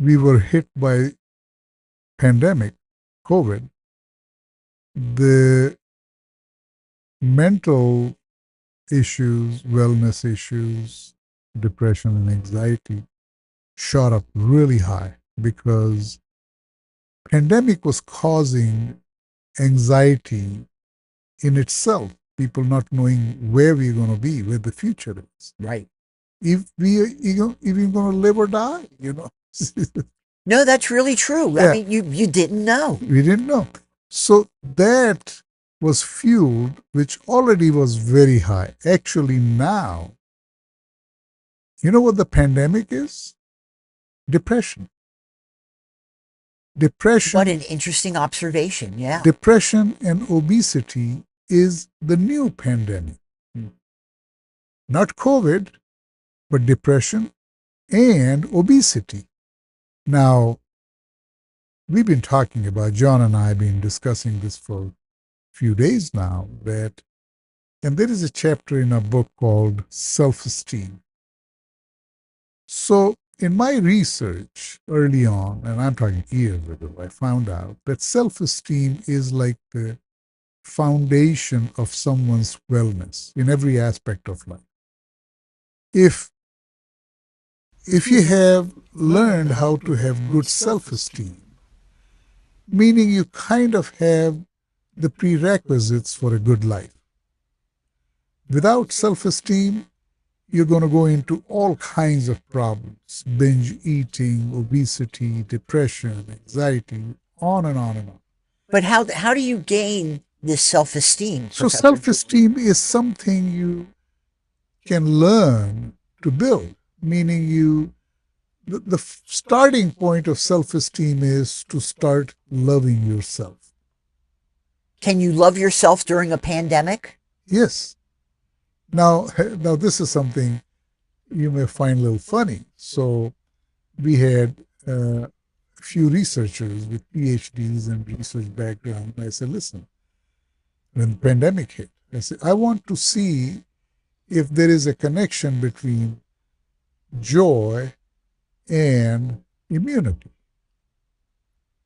we were hit by pandemic, COVID, the mental issues, wellness issues, depression and anxiety shot up really high because pandemic was causing anxiety in itself. People not knowing where we're going to be, where the future is. Right. If we're going to live or die, No, that's really true. I Yeah, mean, you didn't know. we didn't know. So that was fueled, which already was very high. Actually, now, you know what the pandemic is? Depression. What Depression, an interesting observation. Yeah. depression and obesity is the new pandemic. Not COVID, but depression and obesity. Now, we've been talking about, John and I have been discussing this for a few days now, and there is a chapter in a book called Self-Esteem. So, in my research early on, and I'm talking years ago, I found out that self-esteem is like the foundation of someone's wellness in every aspect of life. If you have learned how to have good self-esteem, meaning you kind of have the prerequisites for a good life. Without self-esteem, you're going to go into all kinds of problems: binge eating, obesity, depression, anxiety, on and on and on. But how do you gain this self-esteem, So Professor? self-esteem is something you can learn to build, meaning the starting point of self-esteem is to start loving yourself. Can you love yourself during a pandemic? Yes. Now this is something you may find a little funny. So we had a few researchers with PhDs and research background. I said, listen, when the pandemic hit, I said, I want to see if there is a connection between joy and immunity.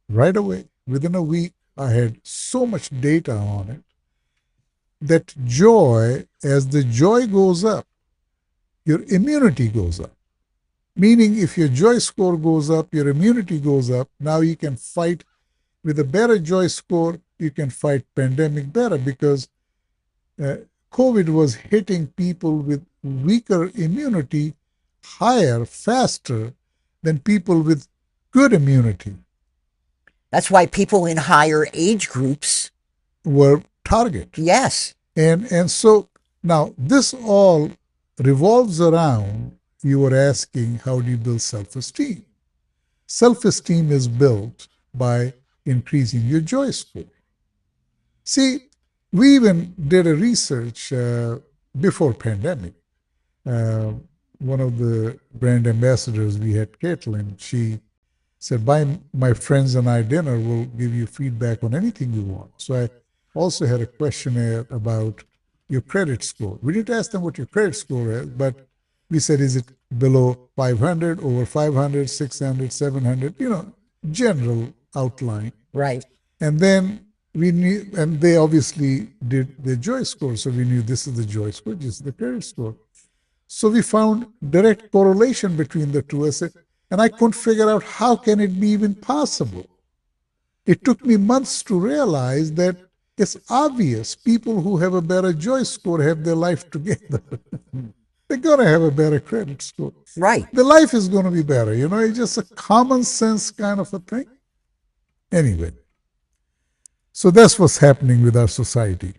Right away, within a week, I had so much data on it that joy, as the joy goes up, your immunity goes up. Meaning, if your joy score goes up, your immunity goes up. Now you can fight with a better joy score. You can fight pandemic better because COVID was hitting people with weaker immunity higher, faster than people with good immunity That's why people in higher age groups, were target. yes. And so now this all revolves around, you were asking, how do you build self-esteem? Self-esteem is built by increasing your joy score. See, we even did a research before pandemic. Uh, One of the brand ambassadors we had, Caitlin, she said, buy my friends and I dinner, we'll give you feedback on anything you want. So I also had a questionnaire about your credit score. We didn't ask them what your credit score is, but we said, is it below 500, over 500, 600, 700, general outline. Right. And then we knew, and they obviously did the joy score. So we knew this is the joy score, this is the credit score. So we found direct correlation between the two. And I couldn't figure out how can it be even possible. It took me months to realize that it's obvious people who have a better joy score have their life together. They're going to have a better credit score. Right. The life is going to be better. It's just a common sense kind of a thing. Anyway, so that's what's happening with our society.